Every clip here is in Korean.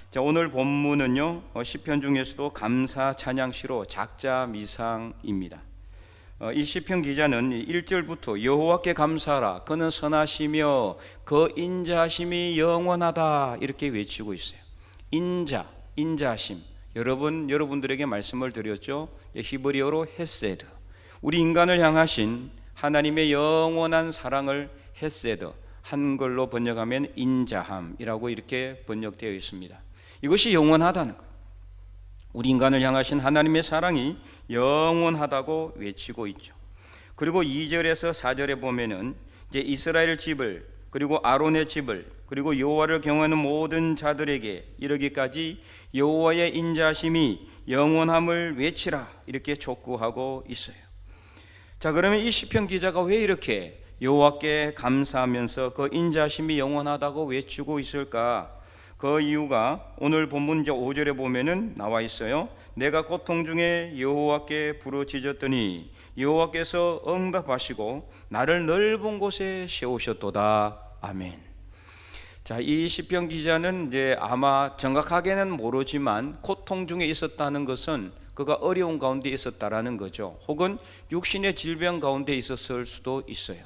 자, 오늘 본문은요 시편 중에서도 감사 찬양시로 작자 미상입니다. 이 시편 기자는 1절부터 여호와께 감사하라 그는 선하시며 그 인자하심이 영원하다 이렇게 외치고 있어요. 인자하심. 여러분들에게 말씀을 드렸죠. 히브리어로 헤세드. 우리 인간을 향하신 하나님의 영원한 사랑을 헤세드, 한글로 번역하면 인자함이라고 이렇게 번역되어 있습니다. 이것이 영원하다는 거예요. 우리 인간을 향하신 하나님의 사랑이 영원하다고 외치고 있죠. 그리고 2절에서 4절에 보면은 이제 이스라엘 집을 그리고 아론의 집을 그리고 여호와를 경외하는 모든 자들에게 이르기까지 여호와의 인자하심이 영원함을 외치라 이렇게 촉구하고 있어요. 자, 그러면 이 시편 기자가 왜 이렇게 여호와께 감사하면서 그 인자하심이 영원하다고 외치고 있을까? 그 이유가 오늘 본문 5절에 보면은 나와 있어요. 내가 고통 중에 여호와께 부르짖었더니 여호와께서 응답하시고 나를 넓은 곳에 세우셨도다. 아멘. 자, 이 시편 기자는 이제 아마 정확하게는 모르지만 고통 중에 있었다는 것은 그가 어려운 가운데 있었다라는 거죠. 혹은 육신의 질병 가운데 있었을 수도 있어요.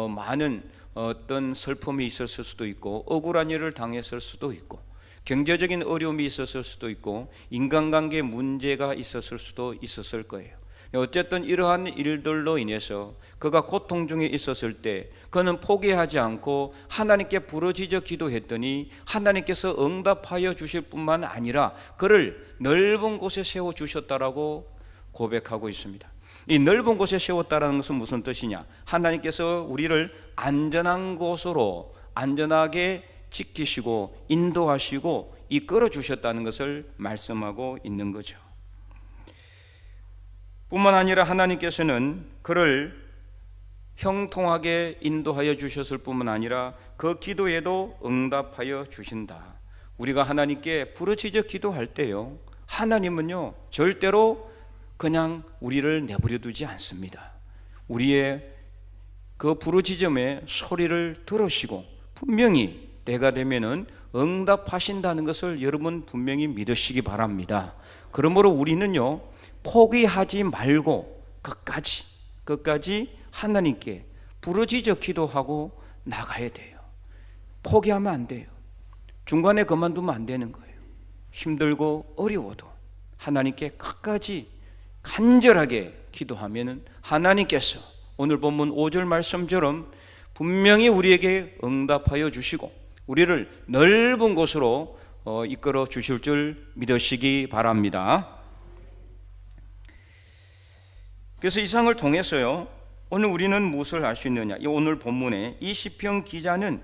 많은 어떤 슬픔이 있었을 수도 있고 억울한 일을 당했을 수도 있고 경제적인 어려움이 있었을 수도 있고 인간관계 문제가 있었을 수도 있었을 거예요. 어쨌든 이러한 일들로 인해서 그가 고통 중에 있었을 때 그는 포기하지 않고 하나님께 부르짖어 기도했더니 하나님께서 응답하여 주실 뿐만 아니라 그를 넓은 곳에 세워주셨다라고 고백하고 있습니다. 이 넓은 곳에 세웠다는 것은 무슨 뜻이냐? 하나님께서 우리를 안전한 곳으로 안전하게 지키시고 인도하시고 이끌어 주셨다는 것을 말씀하고 있는 거죠. 뿐만 아니라 하나님께서는 그를 형통하게 인도하여 주셨을 뿐만 아니라 그 기도에도 응답하여 주신다. 우리가 하나님께 부르짖어 기도할 때요, 하나님은요 절대로 그냥 우리를 내버려 두지 않습니다. 우리의 그 부르짖음의 소리를 들으시고 분명히 때가 되면은 응답하신다는 것을 여러분 분명히 믿으시기 바랍니다. 그러므로 우리는요 포기하지 말고 끝까지 하나님께 부르짖어 기도하고 나가야 돼요. 포기하면 안 돼요. 중간에 그만두면 안 되는 거예요. 힘들고 어려워도 하나님께 끝까지 간절하게 기도하면은 하나님께서 오늘 본문 5절 말씀처럼 분명히 우리에게 응답하여 주시고 우리를 넓은 곳으로 이끌어 주실 줄 믿으시기 바랍니다. 그래서 이 상을 통해서요 오늘 우리는 무엇을 알 수 있느냐? 이 오늘 본문에 이 시편 기자는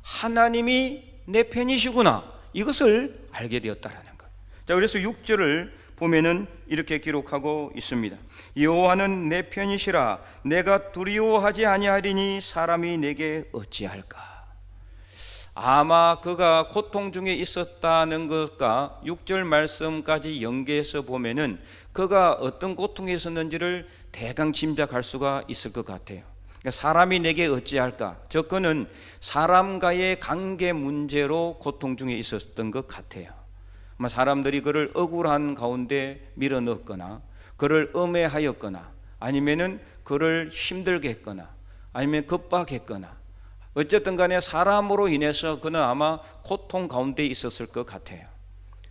하나님이 내 편이시구나 이것을 알게 되었다라는 것. 자, 그래서 6절을 보면은 이렇게 기록하고 있습니다. 여호와는 내 편이시라 내가 두려워하지 아니하리니 사람이 내게 어찌할까? 아마 그가 고통 중에 있었다는 것과 6절 말씀까지 연계해서 보면은 그가 어떤 고통에 있었는지를 대강 짐작할 수가 있을 것 같아요. 그러니까 사람이 내게 어찌할까? 그는 사람과의 관계 문제로 고통 중에 있었던 것 같아요. 아마 사람들이 그를 억울한 가운데 밀어넣거나 그를 음해하였거나 아니면은 그를 힘들게 했거나 아니면 급박했거나 어쨌든 간에 사람으로 인해서 그는 아마 고통 가운데 있었을 것 같아요.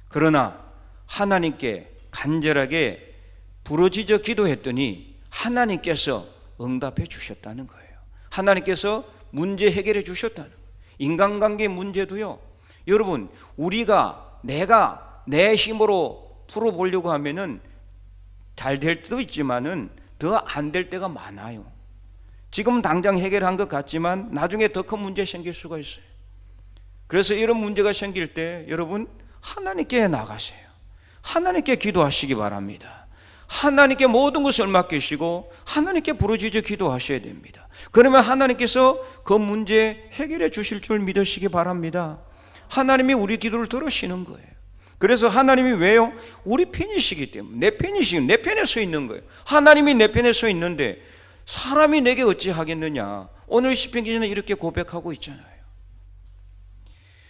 그러나 하나님께 간절하게 부르짖어 기도했더니 하나님께서 응답해 주셨다는 거예요. 하나님께서 문제 해결해 주셨다는 거예요. 인간관계 문제도요 여러분 내가 내 힘으로 풀어보려고 하면은 잘 될 때도 있지만은 더 안 될 때가 많아요. 지금 당장 해결한 것 같지만 나중에 더 큰 문제 생길 수가 있어요. 그래서 이런 문제가 생길 때 여러분 하나님께 나가세요. 하나님께 기도하시기 바랍니다. 하나님께 모든 것을 맡기시고 하나님께 부르짖어 기도하셔야 됩니다. 그러면 하나님께서 그 문제 해결해 주실 줄 믿으시기 바랍니다. 하나님이 우리 기도를 들으시는 거예요. 그래서 하나님이 왜요? 우리 편이시기 때문에 내 편에 서 있는 거예요. 하나님이 내 편에 서 있는데 사람이 내게 어찌 하겠느냐? 오늘 시편 기자는 이렇게 고백하고 있잖아요.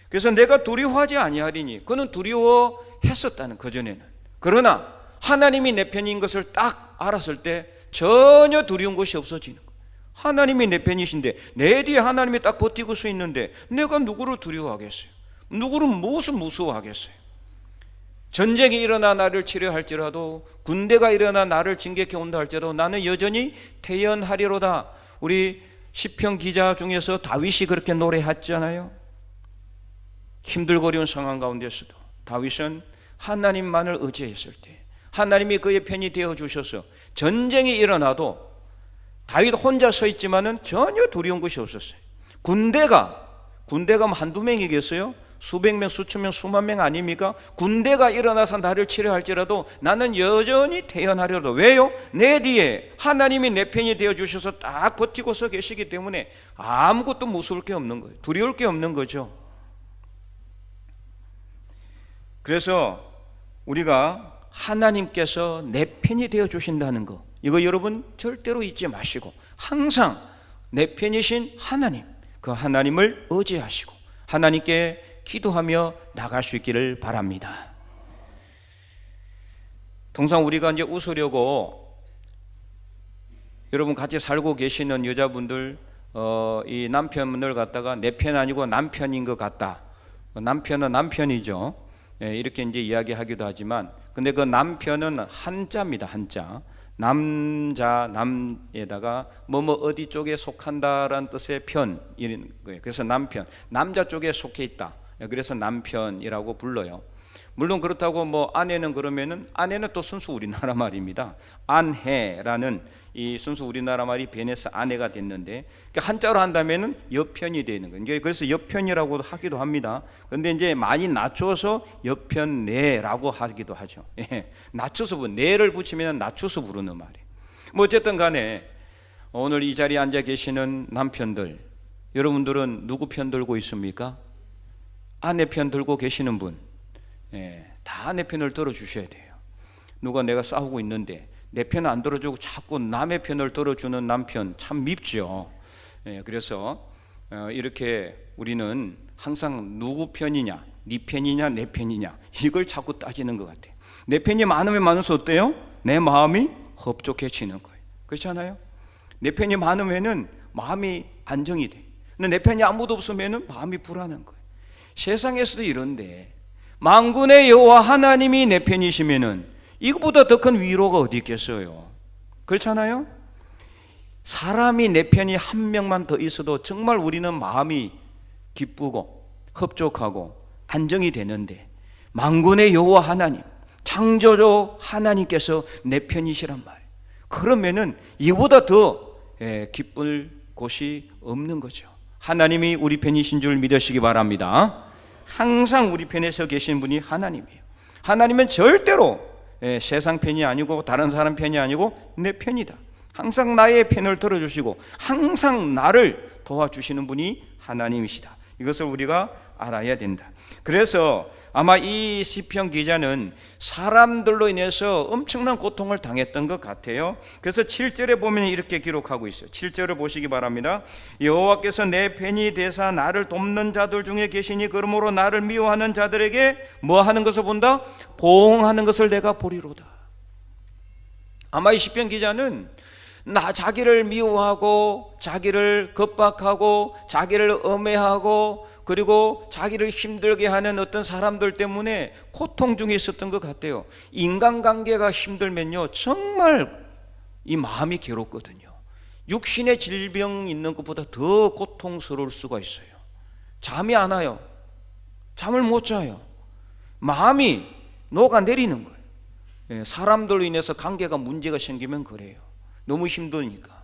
그래서 내가 두려워하지 아니하리니, 그는 두려워했었다는, 그전에는. 그러나 하나님이 내 편인 것을 딱 알았을 때 전혀 두려운 것이 없어지는 거예요. 하나님이 내 편이신데, 내 뒤에 하나님이 딱 버티고 서 있는데 내가 누구를 두려워하겠어요? 누구를 무슨 무서워하겠어요? 전쟁이 일어나 나를 치료할지라도, 군대가 일어나 나를 징계해 온다 할지라도 나는 여전히 태연하리로다. 우리 시편 기자 중에서 다윗이 그렇게 노래했잖아요. 힘들고 어려운 상황 가운데서도 다윗은 하나님만을 의지했을 때 하나님이 그의 편이 되어 주셔서 전쟁이 일어나도 다윗 혼자 서 있지만은 전혀 두려운 것이 없었어요. 군대가 한두 명이겠어요? 수백 명, 수천 명, 수만 명 아닙니까? 군대가 일어나서 나를 치료할지라도 나는 여전히 태연하리로다. 왜요? 내 뒤에 하나님이 내 편이 되어 주셔서 딱 버티고 서 계시기 때문에 아무것도 무서울 게 없는 거예요. 두려울 게 없는 거죠. 그래서 우리가 하나님께서 내 편이 되어 주신다는 거, 이거 여러분 절대로 잊지 마시고 항상 내 편이신 하나님, 그 하나님을 의지하시고 하나님께 기도하며 나갈 수 있기를 바랍니다. 통상 우리가 이제 웃으려고, 여러분 같이 살고 계시는 여자분들 이 남편을 갖다가 내 편 아니고 남편인 것 같다, 남편은 남편이죠, 이렇게 이제 이야기하기도 하지만, 근데 그 남편은 한자입니다. 한자. 남자, 남에다가 뭐뭐 어디 쪽에 속한다라는 뜻의 편, 이런 거예요. 그래서 남편, 남자 쪽에 속해 있다. 그래서 남편이라고 불러요. 물론 그렇다고 뭐 아내는, 그러면은 아내는 또 순수 우리나라 말입니다. 안해라는 이 순수 우리나라 말이 변해서 아내가 됐는데, 한자로 한다면은 여편이 되는 거예요. 그래서 여편이라고 하기도 합니다. 그런데 이제 많이 낮춰서 여편네라고 하기도 하죠. 낮춰서 네를 붙이면 낮춰서 부르는 말이에요. 뭐 어쨌든 간에 오늘 이 자리에 앉아 계시는 남편들, 여러분들은 누구 편 들고 있습니까? 아내 편 들고 계시는 분, 다 아내 편을 들어주셔야 돼요. 누가 내가 싸우고 있는데 내 편 안 들어주고 자꾸 남의 편을 들어주는 남편 참 밉죠. 그래서 이렇게 우리는 항상 누구 편이냐, 네 편이냐 내 편이냐, 이걸 자꾸 따지는 것 같아요. 내 편이 많으면 많을수록 어때요? 내 마음이 흡족해지는 거예요. 그렇잖아요? 내 편이 많으면은 마음이 안정이 돼. 근데 내 편이 아무도 없으면은 마음이 불안한 거예요. 세상에서도 이런데 만군의 여호와 하나님이 내 편이시면은 이거보다 더 큰 위로가 어디 있겠어요? 그렇잖아요? 사람이 내 편이 한 명만 더 있어도 정말 우리는 마음이 기쁘고 흡족하고 안정이 되는데, 만군의 여호와 하나님, 창조주 하나님께서 내 편이시란 말이에요. 그러면은 이보다 더 기쁠 곳이 없는 거죠. 하나님이 우리 편이신 줄 믿으시기 바랍니다. 항상 우리 편에 서 계신 분이 하나님이에요. 하나님은 절대로 세상 편이 아니고 다른 사람 편이 아니고 내 편이다. 항상 나의 편을 들어주시고 항상 나를 도와주시는 분이 하나님이시다. 이것을 우리가 알아야 된다. 그래서 아마 이 시편 기자는 사람들로 인해서 엄청난 고통을 당했던 것 같아요. 그래서 7절에 보면 이렇게 기록하고 있어요. 7절을 보시기 바랍니다. 여호와께서 내 편이 되사 나를 돕는 자들 중에 계시니 그러므로 나를 미워하는 자들에게 뭐 하는 것을 본다? 보응하는 것을 내가 보리로다. 아마 이 시편 기자는 자기를 미워하고 자기를 겁박하고 자기를 엄해하고 그리고 자기를 힘들게 하는 어떤 사람들 때문에 고통 중에 있었던 것 같아요. 인간관계가 힘들면요 정말 이 마음이 괴롭거든요. 육신의 질병 있는 것보다 더 고통스러울 수가 있어요. 잠이 안 와요. 잠을 못 자요. 마음이 녹아내리는 거예요. 사람들로 인해서 관계가 문제가 생기면 그래요. 너무 힘드니까.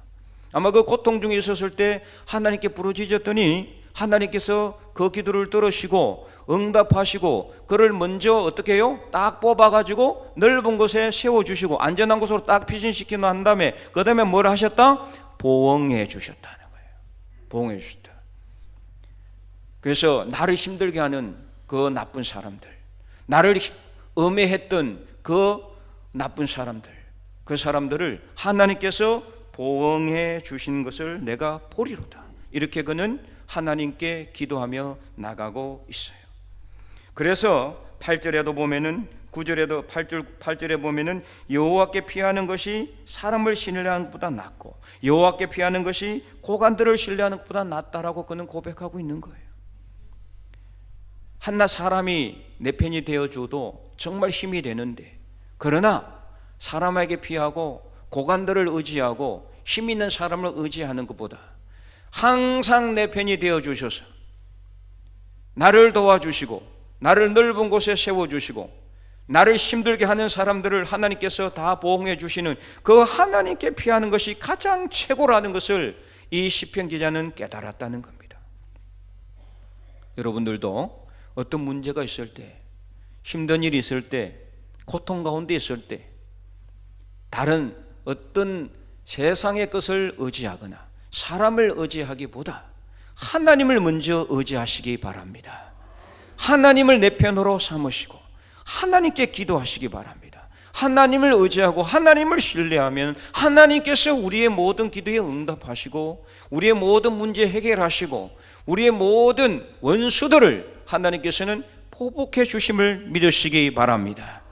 아마 그 고통 중에 있었을 때 하나님께 부르짖었더니 하나님께서 그 기도를 들으시고 응답하시고 그를 먼저 어떻게 해요? 딱 뽑아가지고 넓은 곳에 세워주시고 안전한 곳으로 딱 피신시켜 놓은 다음에 그 다음에 뭘 하셨다? 보응해 주셨다는 거예요. 보응해 주셨다. 그래서 나를 힘들게 하는 그 나쁜 사람들, 나를 음해했던 그 나쁜 사람들, 그 사람들을 하나님께서 보응해 주신 것을 내가 보리로다. 이렇게 그는 하나님께 기도하며 나가고 있어요. 그래서 8절에도 보면은 9절에도 8절에 보면은 여호와께 피하는 것이 사람을 신뢰하는 것보다 낫고 여호와께 피하는 것이 고관들을 신뢰하는 것보다 낫다라고 그는 고백하고 있는 거예요. 한낱 사람이 내 편이 되어줘도 정말 힘이 되는데, 그러나 사람에게 피하고 고관들을 의지하고 힘 있는 사람을 의지하는 것보다 항상 내 편이 되어주셔서 나를 도와주시고 나를 넓은 곳에 세워주시고 나를 힘들게 하는 사람들을 하나님께서 다 보호해 주시는 그 하나님께 피하는 것이 가장 최고라는 것을 이 시편 기자는 깨달았다는 겁니다. 여러분들도 어떤 문제가 있을 때, 힘든 일이 있을 때, 고통 가운데 있을 때 다른 어떤 세상의 것을 의지하거나 사람을 의지하기보다 하나님을 먼저 의지하시기 바랍니다. 하나님을 내 편으로 삼으시고 하나님께 기도하시기 바랍니다. 하나님을 의지하고 하나님을 신뢰하면 하나님께서 우리의 모든 기도에 응답하시고 우리의 모든 문제 해결하시고 우리의 모든 원수들을 하나님께서는 포복해 주심을 믿으시기 바랍니다.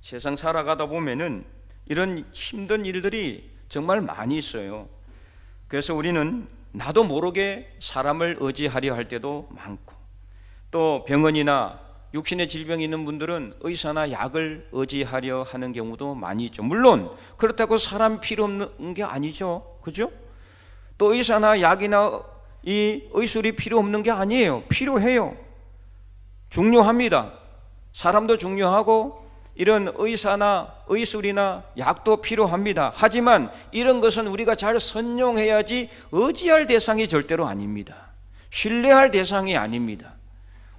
세상 살아가다 보면은 이런 힘든 일들이 정말 많이 있어요. 그래서 우리는 나도 모르게 사람을 의지하려 할 때도 많고, 또 병원이나 육신의 질병이 있는 분들은 의사나 약을 의지하려 하는 경우도 많이 있죠. 물론 그렇다고 사람이 필요 없는 게 아니죠. 그죠? 또 의사나 약이나 이 의술이 필요 없는 게 아니에요. 필요해요. 중요합니다. 사람도 중요하고 이런 의사나 의술이나 약도 필요합니다. 하지만 이런 것은 우리가 잘 선용해야지 의지할 대상이 절대로 아닙니다. 신뢰할 대상이 아닙니다.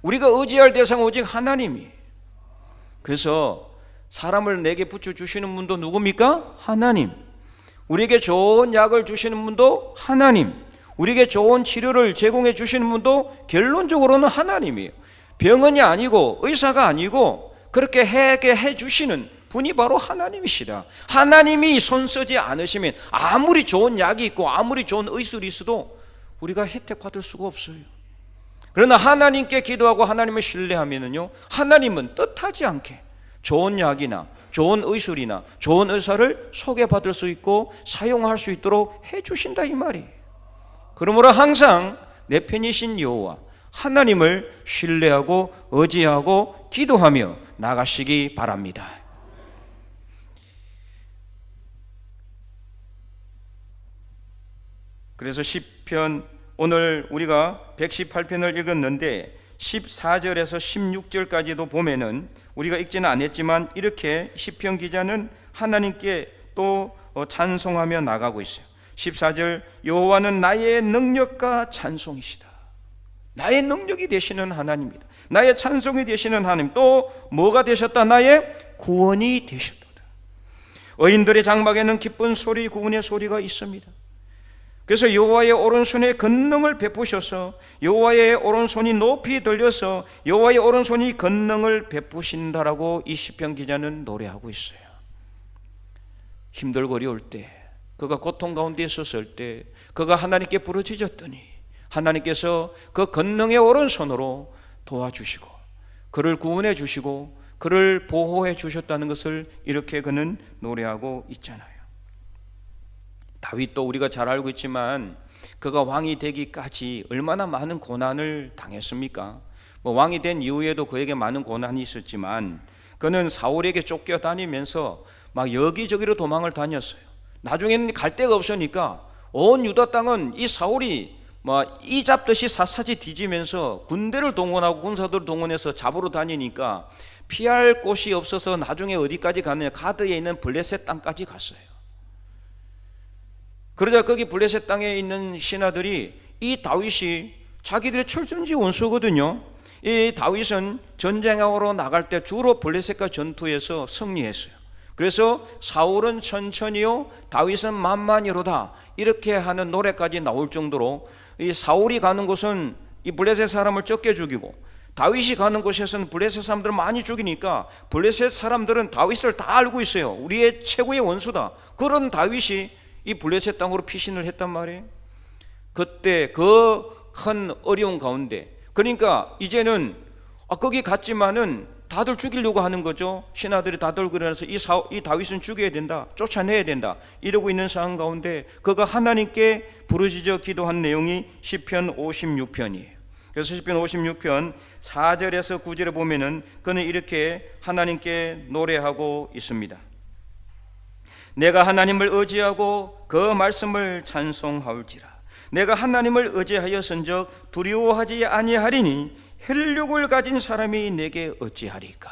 우리가 의지할 대상은 오직 하나님이에요. 그래서 사람을 내게 붙여주시는 분도 누굽니까? 하나님. 우리에게 좋은 약을 주시는 분도 하나님. 우리에게 좋은 치료를 제공해 주시는 분도 결론적으로는 하나님이에요. 병원이 아니고 의사가 아니고 그렇게 해 주시는 분이 바로 하나님이시다. 하나님이 손쓰지 않으시면 아무리 좋은 약이 있고 아무리 좋은 의술이 있어도 우리가 혜택 받을 수가 없어요. 그러나 하나님께 기도하고 하나님을 신뢰하면요, 하나님은 뜻하지 않게 좋은 약이나 좋은 의술이나 좋은 의사를 소개받을 수 있고 사용할 수 있도록 해주신다 이 말이에요. 그러므로 항상 내 편이신 여호와 하나님을 신뢰하고 의지하고 기도하며 나가시기 바랍니다. 그래서 시편, 오늘 우리가 118편을 읽었는데 14절에서 16절까지도 보면은 우리가 읽지는 않았지만 이렇게 시편 기자는 하나님께 또 찬송하며 나가고 있어요. 14절, 여호와는 나의 능력과 찬송이시다. 나의 능력이 되시는 하나님이다. 나의 찬송이 되시는 하나님. 또 뭐가 되셨다? 나의 구원이 되셨다. 의인들의 장막에는 기쁜 소리, 구원의 소리가 있습니다. 그래서 여호와의 오른손에 권능을 베푸셔서 여호와의 오른손이 높이 들려서 여호와의 오른손이 권능을 베푸신다라고 이 시편 기자는 노래하고 있어요. 힘들고 어려울 때, 그가 고통 가운데 있었을 때 그가 하나님께 부르짖었더니 하나님께서 그 권능의 오른손으로 도와주시고 그를 구원해 주시고 그를 보호해 주셨다는 것을 이렇게 그는 노래하고 있잖아요. 다윗도 우리가 잘 알고 있지만 그가 왕이 되기까지 얼마나 많은 고난을 당했습니까? 왕이 된 이후에도 그에게 많은 고난이 있었지만 그는 사울에게 쫓겨다니면서 막 여기저기로 도망을 다녔어요. 나중에는 갈 데가 없으니까 온 유다 땅은 이 사울이 이 잡듯이 샅샅이 뒤지면서 군대를 동원하고 군사들을 동원해서 잡으러 다니니까 피할 곳이 없어서 나중에 어디까지 갔느냐, 가드에 있는 블레셋 땅까지 갔어요. 그러자 거기 블레셋 땅에 있는 신하들이 이 다윗이 자기들의 철전지 원수거든요. 이 다윗은 전쟁하러 나갈 때 주로 블레셋과 전투에서 승리했어요. 그래서 사울은 천천히요, 다윗은 만만히로다, 이렇게 하는 노래까지 나올 정도로 이 사울이 가는 곳은 이 블레셋 사람을 적게 죽이고 다윗이 가는 곳에서는 블레셋 사람들을 많이 죽이니까 블레셋 사람들은 다윗을 다 알고 있어요. 우리의 최고의 원수다. 그런 다윗이 이 블레셋 땅으로 피신을 했단 말이에요. 그때 그 큰 어려운 가운데, 그러니까 이제는 거기 갔지만은 다들 죽이려고 하는 거죠. 신하들이 다들 그러면서 이 다윗은 죽여야 된다, 쫓아내야 된다, 이러고 있는 상황 가운데 그가 하나님께 부르짖어 기도한 내용이 시편 56편이에요. 그래서 시편 56편 4절에서 9절에 보면은 그는 이렇게 하나님께 노래하고 있습니다. 내가 하나님을 의지하고 그 말씀을 찬송하올지라. 내가 하나님을 의지하였은즉 두려워하지 아니하리니 혈육을 가진 사람이 내게 어찌하리까.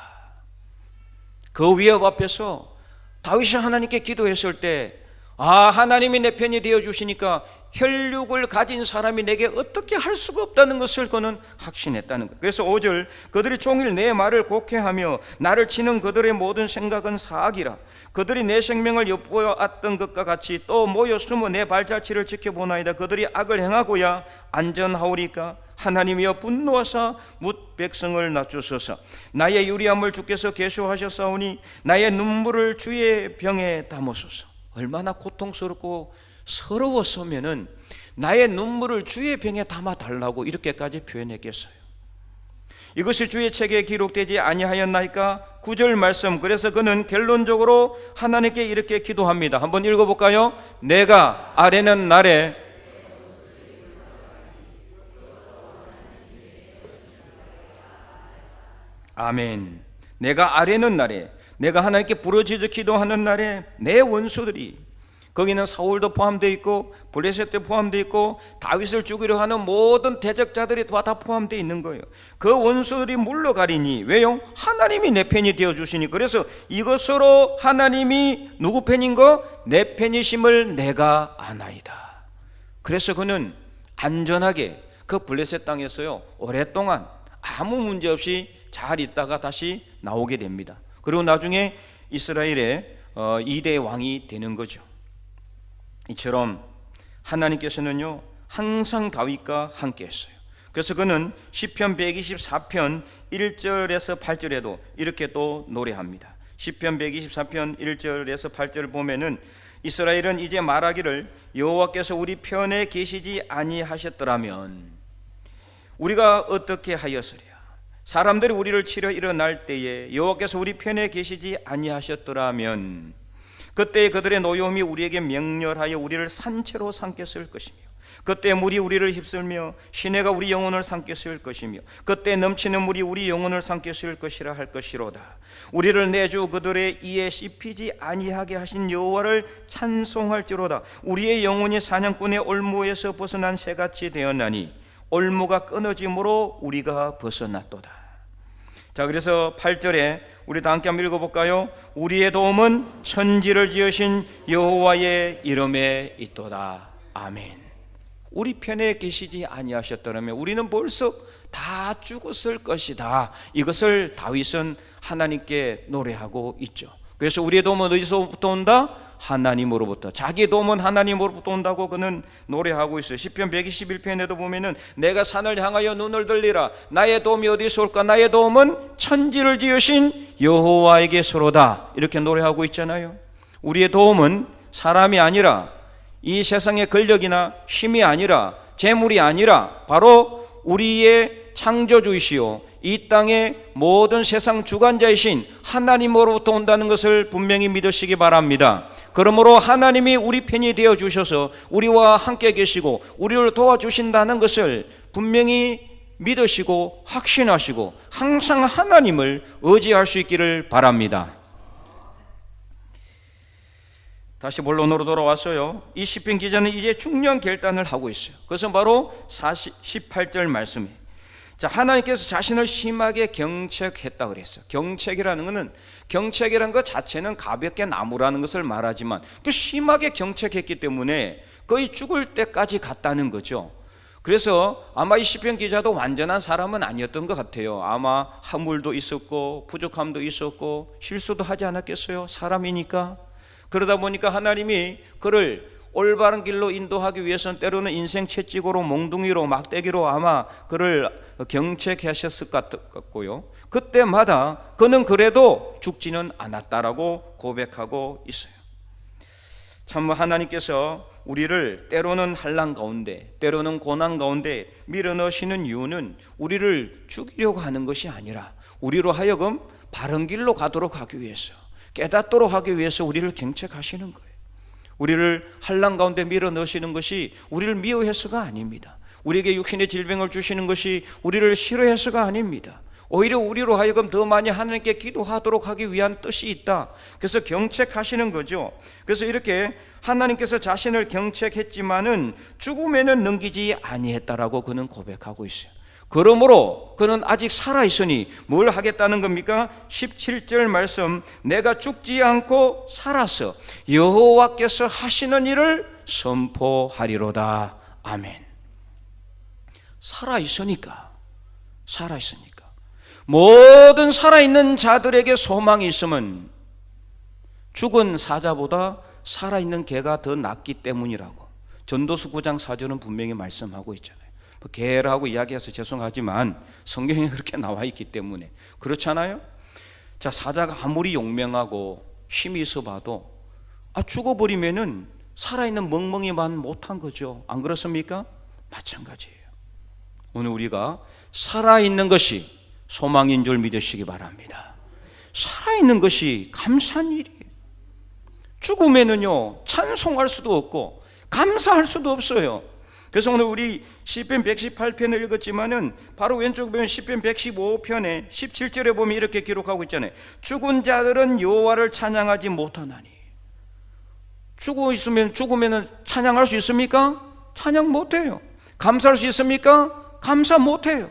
그 위협 앞에서 다윗이 하나님께 기도했을 때 하나님이 내 편이 되어 주시니까 혈육을 가진 사람이 내게 어떻게 할 수가 없다는 것을 그는 확신했다는 것. 그래서 5절, 그들이 종일 내 말을 곡해하며 나를 치는 그들의 모든 생각은 사악이라. 그들이 내 생명을 엿보았던 것과 같이 또 모여 숨어 내 발자취를 지켜보나이다. 그들이 악을 행하고야 안전하오리까. 하나님이여 분노하사 뭇 백성을 낮추소서. 나의 유리함을 주께서 계수하셨사오니 나의 눈물을 주의 병에 담으소서. 얼마나 고통스럽고 서러웠으면은 나의 눈물을 주의 병에 담아달라고 이렇게까지 표현했겠어요. 이것이 주의 책에 기록되지 아니하였나이까. 9절 말씀. 그래서 그는 결론적으로 하나님께 이렇게 기도합니다. 한번 읽어볼까요? 내가 아뢰는 날에 아멘. 내가 아뢰는 날에, 내가 하나님께 부르짖어 기도하는 날에 내 원수들이, 거기는 사울도 포함되어 있고 블레셋도 포함되어 있고 다윗을 죽이려 하는 모든 대적자들이 다 포함되어 있는 거예요. 그 원수들이 물러가리니. 왜요? 하나님이 내 편이 되어주시니. 그래서 이것으로 하나님이 누구 편인 거? 내 편이심을 내가 아나이다. 그래서 그는 안전하게 그 블레셋 땅에서요 오랫동안 아무 문제 없이 잘 있다가 다시 나오게 됩니다. 그리고 나중에 이스라엘의 2대 왕이 되는 거죠. 이처럼 하나님께서는요 항상 다윗과 함께 했어요. 그래서 그는 시편 124편 1절에서 8절에도 이렇게 또 노래합니다. 시편 124편 1절에서 8절을 보면은 이스라엘은 이제 말하기를 여호와께서 우리 편에 계시지 아니하셨더라면 우리가 어떻게 하였으랴. 사람들이 우리를 치려 일어날 때에 여호와께서 우리 편에 계시지 아니하셨더라면 그때 그들의 노여움이 우리에게 맹렬하여 우리를 산채로 삼켰을 것이며 그때 물이 우리를 휩쓸며 시내가 우리 영혼을 삼켰을 것이며 그때 넘치는 물이 우리 영혼을 삼켰을 것이라 할 것이로다. 우리를 내주 그들의 이에 씹히지 아니하게 하신 여호와를 찬송할지로다. 우리의 영혼이 사냥꾼의 올무에서 벗어난 새같이 되었나니 올무가 끊어짐으로 우리가 벗어났도다. 자, 그래서 8절에 우리 다 함께 한번 읽어볼까요? 우리의 도움은 천지를 지으신 여호와의 이름에 있도다. 아멘. 우리 편에 계시지 아니하셨더라면 우리는 벌써 다 죽었을 것이다. 이것을 다윗은 하나님께 노래하고 있죠. 그래서 우리의 도움은 어디서부터 온다? 하나님으로부터. 자기 도움은 하나님으로부터 온다고 그는 노래하고 있어요. 시편 121편에도 보면은 내가 산을 향하여 눈을 들리라. 나의 도움이 어디서 올까? 나의 도움은 천지를 지으신 여호와에게서로다. 이렇게 노래하고 있잖아요. 우리의 도움은 사람이 아니라 이 세상의 권력이나 힘이 아니라 재물이 아니라 바로 우리의 창조주이시오 이 땅의 모든 세상 주관자이신 하나님으로부터 온다는 것을 분명히 믿으시기 바랍니다. 그러므로 하나님이 우리 편이 되어 주셔서 우리와 함께 계시고 우리를 도와주신다는 것을 분명히 믿으시고 확신하시고 항상 하나님을 의지할 수 있기를 바랍니다. 다시 본론으로 돌아와서요, 이 시편 기자는 이제 중요한 결단을 하고 있어요. 그것은 바로 18절 말씀이에요. 자, 하나님께서 자신을 심하게 경책했다 그랬어요. 경책이라는 것 자체는 가볍게 나무라는 것을 말하지만 그 심하게 경책했기 때문에 거의 죽을 때까지 갔다는 거죠. 그래서 아마 이 시편 기자도 완전한 사람은 아니었던 것 같아요. 아마 허물도 있었고 부족함도 있었고 실수도 하지 않았겠어요? 사람이니까. 그러다 보니까 하나님이 그를 올바른 길로 인도하기 위해서는 때로는 인생 채찍으로 몽둥이로 막대기로 아마 그를 경책하셨을 것 같고요. 그때마다 그는 그래도 죽지는 않았다라고 고백하고 있어요. 참 하나님께서 우리를 때로는 환난 가운데, 때로는 고난 가운데 밀어넣으시는 이유는 우리를 죽이려고 하는 것이 아니라 우리로 하여금 바른 길로 가도록 하기 위해서, 깨닫도록 하기 위해서 우리를 경책하시는 거예요. 우리를 환난 가운데 밀어넣으시는 것이 우리를 미워해서가 아닙니다. 우리에게 육신의 질병을 주시는 것이 우리를 싫어해서가 아닙니다. 오히려 우리로 하여금 더 많이 하나님께 기도하도록 하기 위한 뜻이 있다. 그래서 경책하시는 거죠. 그래서 이렇게 하나님께서 자신을 경책했지만은 죽음에는 넘기지 아니했다라고 그는 고백하고 있어요. 그러므로 그는 아직 살아있으니 뭘 하겠다는 겁니까? 17절 말씀, 내가 죽지 않고 살아서 여호와께서 하시는 일을 선포하리로다. 아멘. 살아있으니까 모든 살아있는 자들에게 소망이 있으면 죽은 사자보다 살아있는 개가 더 낫기 때문이라고 전도서 9장 4절은 분명히 말씀하고 있잖아요. 개라고 이야기해서 죄송하지만 성경에 그렇게 나와 있기 때문에 그렇잖아요. 자, 사자가 아무리 용맹하고 힘이 있어 봐도 죽어버리면은 살아있는 멍멍이만 못한 거죠. 안 그렇습니까? 마찬가지예요. 오늘 우리가 살아있는 것이 소망인 줄 믿으시기 바랍니다. 살아있는 것이 감사한 일이에요. 죽으면은요 찬송할 수도 없고 감사할 수도 없어요. 그래서 오늘 우리 시편 118편을 읽었지만은 바로 왼쪽에 보면 시편 115편에 17절에 보면 이렇게 기록하고 있잖아요. 죽은 자들은 여호와를 찬양하지 못하나니. 죽으면 찬양할 수 있습니까? 찬양 못해요. 감사할 수 있습니까? 감사 못해요.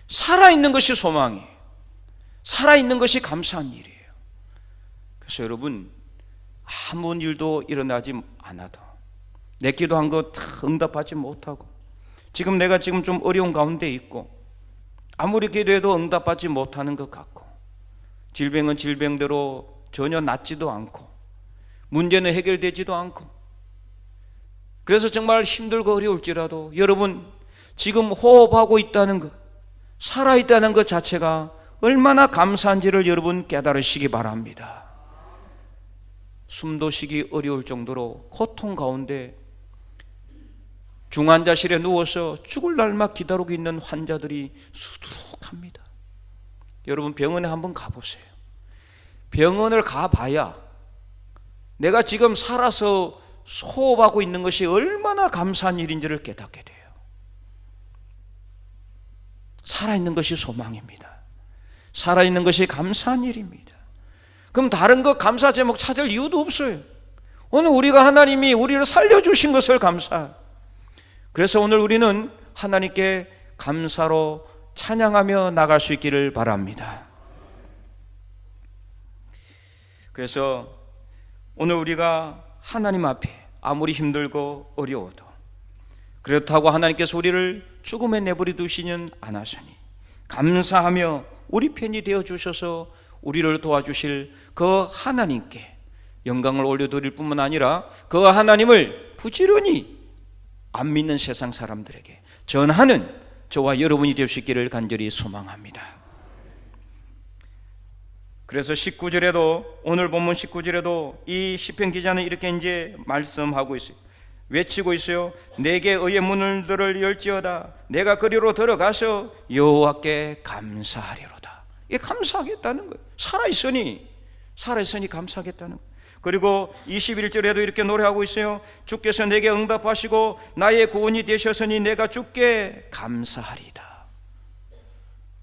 살아있는 것이 소망이에요. 살아있는 것이 감사한 일이에요. 그래서 여러분, 아무 일도 일어나지 않아도 내 기도한 거 다 응답하지 못하고 지금 내가 좀 어려운 가운데 있고 아무리 기도해도 응답하지 못하는 것 같고 질병은 질병대로 전혀 낫지도 않고 문제는 해결되지도 않고 그래서 정말 힘들고 어려울지라도 여러분 지금 호흡하고 있다는 것, 살아있다는 것 자체가 얼마나 감사한지를 여러분 깨달으시기 바랍니다. 숨도 쉬기 어려울 정도로 고통 가운데 중환자실에 누워서 죽을 날만 기다리고 있는 환자들이 수두룩합니다. 여러분 병원에 한번 가보세요. 병원을 가봐야 내가 지금 살아서 호흡하고 있는 것이 얼마나 감사한 일인지를 깨닫게 돼요. 살아있는 것이 소망입니다. 살아있는 것이 감사한 일입니다. 그럼 다른 것 감사 제목 찾을 이유도 없어요. 오늘 우리가 하나님이 우리를 살려주신 것을 감사해요. 그래서 오늘 우리는 하나님께 감사로 찬양하며 나갈 수 있기를 바랍니다. 그래서 오늘 우리가 하나님 앞에 아무리 힘들고 어려워도 그렇다고 하나님께서 우리를 죽음에 내버려 두시는 않았으니 감사하며 우리 편이 되어 주셔서 우리를 도와주실 그 하나님께 영광을 올려드릴 뿐만 아니라 그 하나님을 부지런히 안 믿는 세상 사람들에게 전하는 저와 여러분이 될 수 있기를 간절히 소망합니다. 그래서 19절에도 오늘 본문 19절에도 이 시편 기자는 이렇게 이제 말씀하고 있어요. 외치고 있어요. 내게 의의 문들을 열지어다. 내가 그리로 들어가서 여호와께 감사하리로다. 이게 감사하겠다는 거예요. 살아있으니 감사하겠다는 거예요. 그리고 21절에도 이렇게 노래하고 있어요. 주께서 내게 응답하시고 나의 구원이 되셨으니 내가 주께 감사하리다.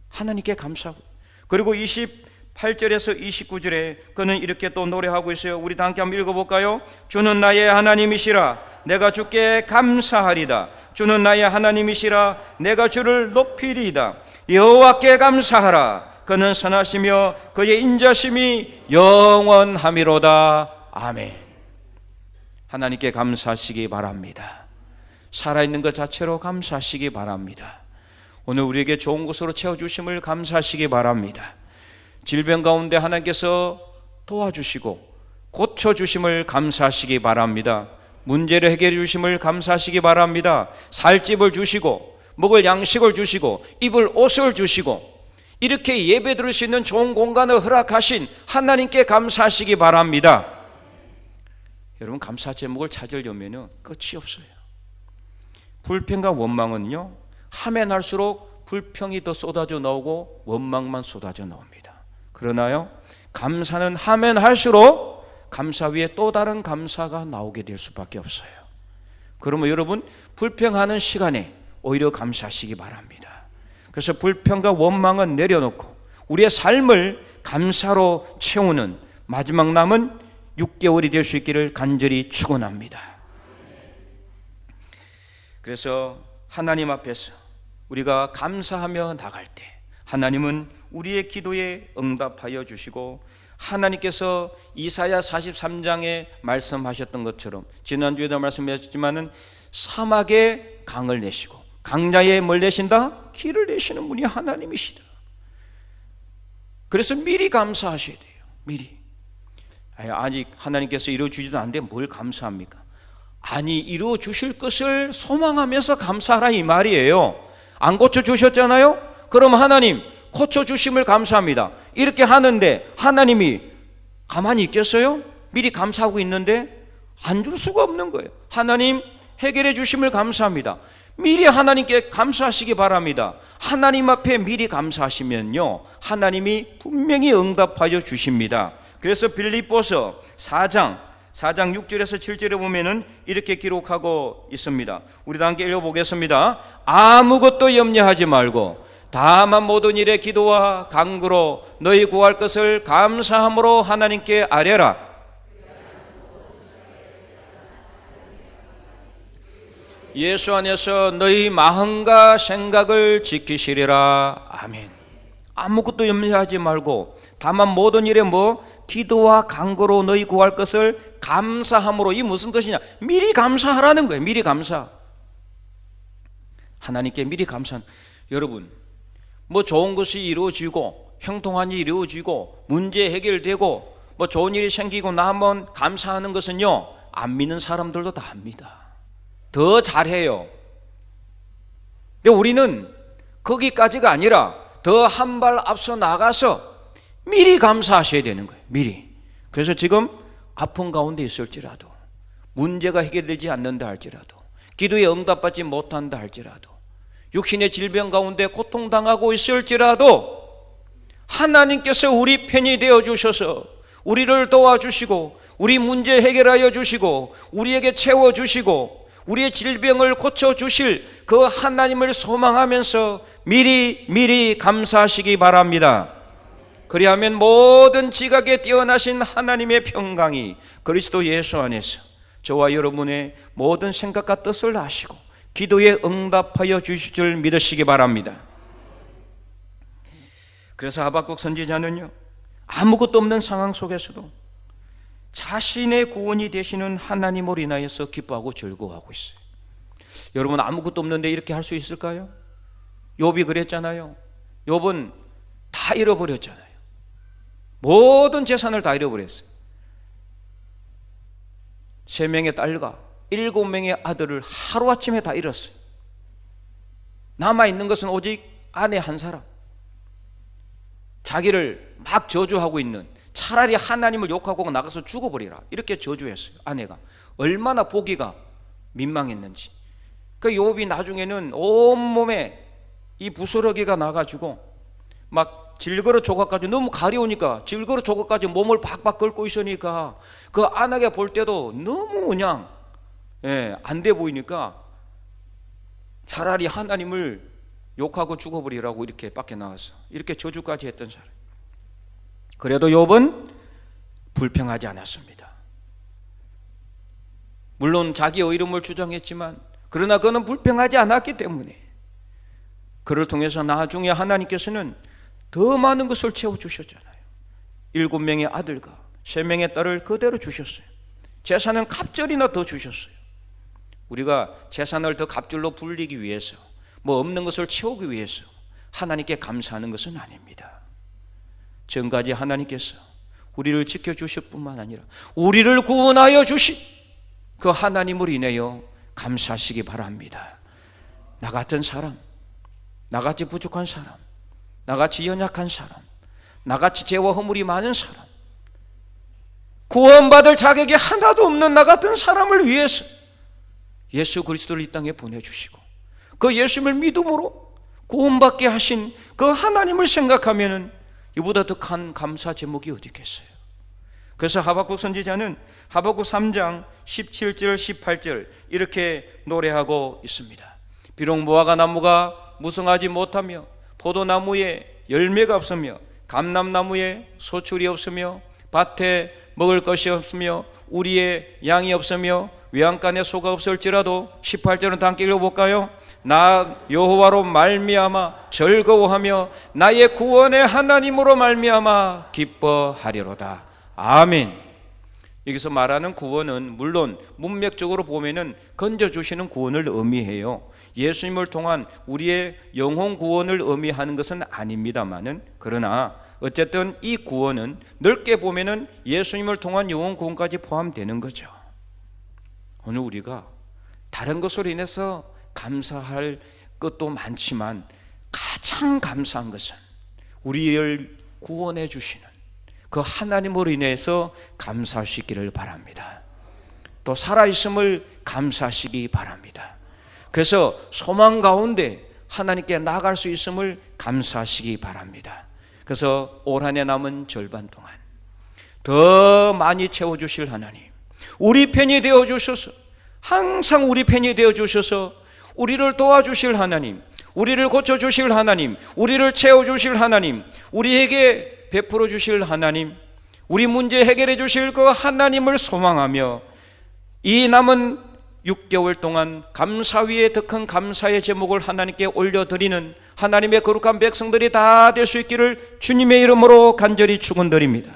하나님께 감사하고. 그리고 28절에서 29절에 그는 이렇게 또 노래하고 있어요. 우리 다 함께 한번 읽어볼까요? 주는 나의 하나님이시라 내가 주께 감사하리다. 주는 나의 하나님이시라 내가 주를 높이리이다. 여호와께 감사하라. 그는 선하시며 그의 인자심이 영원하미로다. 아멘. 하나님께 감사하시기 바랍니다. 살아있는 것 자체로 감사하시기 바랍니다. 오늘 우리에게 좋은 것으로 채워주심을 감사하시기 바랍니다. 질병 가운데 하나님께서 도와주시고 고쳐주심을 감사하시기 바랍니다. 문제를 해결해 주심을 감사하시기 바랍니다. 살 집을 주시고 먹을 양식을 주시고 입을 옷을 주시고 이렇게 예배 드릴 수 있는 좋은 공간을 허락하신 하나님께 감사하시기 바랍니다. 여러분, 감사 제목을 찾으려면 끝이 없어요. 불평과 원망은요, 하면 할수록 불평이 더 쏟아져 나오고 원망만 쏟아져 나옵니다. 그러나요, 감사는 하면 할수록 감사 위에 또 다른 감사가 나오게 될 수밖에 없어요. 그러면 여러분, 불평하는 시간에 오히려 감사하시기 바랍니다. 그래서 불평과 원망은 내려놓고 우리의 삶을 감사로 채우는 마지막 남은 6개월이 될 수 있기를 간절히 축원합니다. 그래서 하나님 앞에서 우리가 감사하며 나갈 때 하나님은 우리의 기도에 응답하여 주시고, 하나님께서 이사야 43장에 말씀하셨던 것처럼 지난주에도 말씀하셨지만은 사막에 강을 내시고 강야에 뭘 내신다? 길을 내시는 분이 하나님이시다. 그래서 미리 감사하셔야 돼요. 미리. 아직 하나님께서 이루어주지도 않는데 뭘 감사합니까? 아니, 이루어주실 것을 소망하면서 감사하라 이 말이에요. 안 고쳐주셨잖아요? 그럼 하나님 고쳐주심을 감사합니다 이렇게 하는데 하나님이 가만히 있겠어요? 미리 감사하고 있는데 안 줄 수가 없는 거예요. 하나님 해결해 주심을 감사합니다. 미리 하나님께 감사하시기 바랍니다. 하나님 앞에 미리 감사하시면요, 하나님이 분명히 응답하여 주십니다. 그래서 빌립보서 4장 6절에서 7절에 보면은 이렇게 기록하고 있습니다. 우리 다 함께 읽어보겠습니다. 아무것도 염려하지 말고 다만 모든 일에 기도와 간구로 너희 구할 것을 감사함으로 하나님께 아뢰라. 예수 안에서 너희 마음과 생각을 지키시리라. 아멘. 아무것도 염려하지 말고 다만 모든 일에 기도와 간구로 너희 구할 것을 감사함으로. 이 무슨 뜻이냐? 미리 감사하라는 거예요. 미리 감사. 하나님께 미리 감사. 여러분, 좋은 것이 이루어지고 형통한 일이 이루어지고 문제 해결되고 좋은 일이 생기고 나 한번 감사하는 것은요, 안 믿는 사람들도 다 합니다. 더 잘해요. 근데 우리는 거기까지가 아니라 더 한 발 앞서 나가서 미리 감사하셔야 되는 거예요. 미리. 그래서 지금 아픈 가운데 있을지라도, 문제가 해결되지 않는다 할지라도, 기도에 응답받지 못한다 할지라도, 육신의 질병 가운데 고통당하고 있을지라도 하나님께서 우리 편이 되어 주셔서 우리를 도와주시고 우리 문제 해결하여 주시고 우리에게 채워주시고 우리의 질병을 고쳐주실 그 하나님을 소망하면서 미리 감사하시기 바랍니다. 그리하면 모든 지각에 뛰어나신 하나님의 평강이 그리스도 예수 안에서 저와 여러분의 모든 생각과 뜻을 아시고 기도에 응답하여 주실 줄 믿으시기 바랍니다. 그래서 하박국 선지자는요, 아무것도 없는 상황 속에서도 자신의 구원이 되시는 하나님으로 인하여서 기뻐하고 즐거워하고 있어요. 여러분, 아무것도 없는데 이렇게 할 수 있을까요? 욥이 그랬잖아요. 욥은 다 잃어버렸잖아요. 모든 재산을 다 잃어버렸어요. 3명의 딸과 7명의 아들을 하루아침에 다 잃었어요. 남아있는 것은 오직 아내 한 사람. 자기를 막 저주하고 있는, 차라리 하나님을 욕하고 나가서 죽어버리라 이렇게 저주했어요. 아내가 얼마나 보기가 민망했는지. 그 욥이 나중에는 온몸에 이 부스러기가 나가지고 막 질거러 조각까지, 너무 가려우니까 질거러 조각까지 몸을 박박 긁고 있으니까 그 아내가 볼 때도 너무 그냥 안 돼 보이니까 차라리 하나님을 욕하고 죽어버리라고 이렇게 밖에 나왔어. 이렇게 저주까지 했던 사람. 그래도 욥은 불평하지 않았습니다. 물론 자기의 이름을 주장했지만 그러나 그는 불평하지 않았기 때문에 그를 통해서 나중에 하나님께서는 더 많은 것을 채워주셨잖아요. 7명의 아들과 3명의 딸을 그대로 주셨어요. 재산은 갑절이나 더 주셨어요. 우리가 재산을 더 갑절로 불리기 위해서, 없는 것을 채우기 위해서 하나님께 감사하는 것은 아닙니다. 전까지 하나님께서 우리를 지켜주실 뿐만 아니라 우리를 구원하여 주신 그 하나님을 인하여 감사하시기 바랍니다. 나 같은 사람, 나같이 부족한 사람, 나같이 연약한 사람, 나같이 죄와 허물이 많은 사람, 구원받을 자격이 하나도 없는 나 같은 사람을 위해서 예수 그리스도를 이 땅에 보내주시고 그 예수님을 믿음으로 구원받게 하신 그 하나님을 생각하면은 이보다 더 큰 감사 제목이 어디 있겠어요? 그래서 하박국 선지자는 하박국 3장 17절 18절 이렇게 노래하고 있습니다. 비록 무화과 나무가 무성하지 못하며 포도나무에 열매가 없으며 감람나무에 소출이 없으며 밭에 먹을 것이 없으며 우리의 양이 없으며 외양간에 소가 없을지라도 18절은 다 함께 읽어볼까요? 나 여호와로 말미암아 즐거워하며 나의 구원의 하나님으로 말미암아 기뻐하리로다. 아멘. 여기서 말하는 구원은 물론 문맥적으로 보면은 건져주시는 구원을 의미해요. 예수님을 통한 우리의 영혼 구원을 의미하는 것은 아닙니다만은, 그러나 어쨌든 이 구원은 넓게 보면은 예수님을 통한 영혼 구원까지 포함되는 거죠. 오늘 우리가 다른 것으로 인해서 감사할 것도 많지만 가장 감사한 것은 우리를 구원해 주시는 그 하나님으로 인해서 감사하시기를 바랍니다. 또 살아있음을 감사하시기 바랍니다. 그래서 소망 가운데 하나님께 나아갈 수 있음을 감사하시기 바랍니다. 그래서 올 한 해 남은 절반 동안 더 많이 채워주실 하나님, 우리 편이 되어주셔서, 항상 우리 편이 되어주셔서 우리를 도와주실 하나님, 우리를 고쳐주실 하나님, 우리를 채워주실 하나님, 우리에게 베풀어 주실 하나님, 우리 문제 해결해 주실 그 하나님을 소망하며 이 남은 6개월 동안 감사 위에 더 큰 감사의 제목을 하나님께 올려드리는 하나님의 거룩한 백성들이 다 될 수 있기를 주님의 이름으로 간절히 축원드립니다.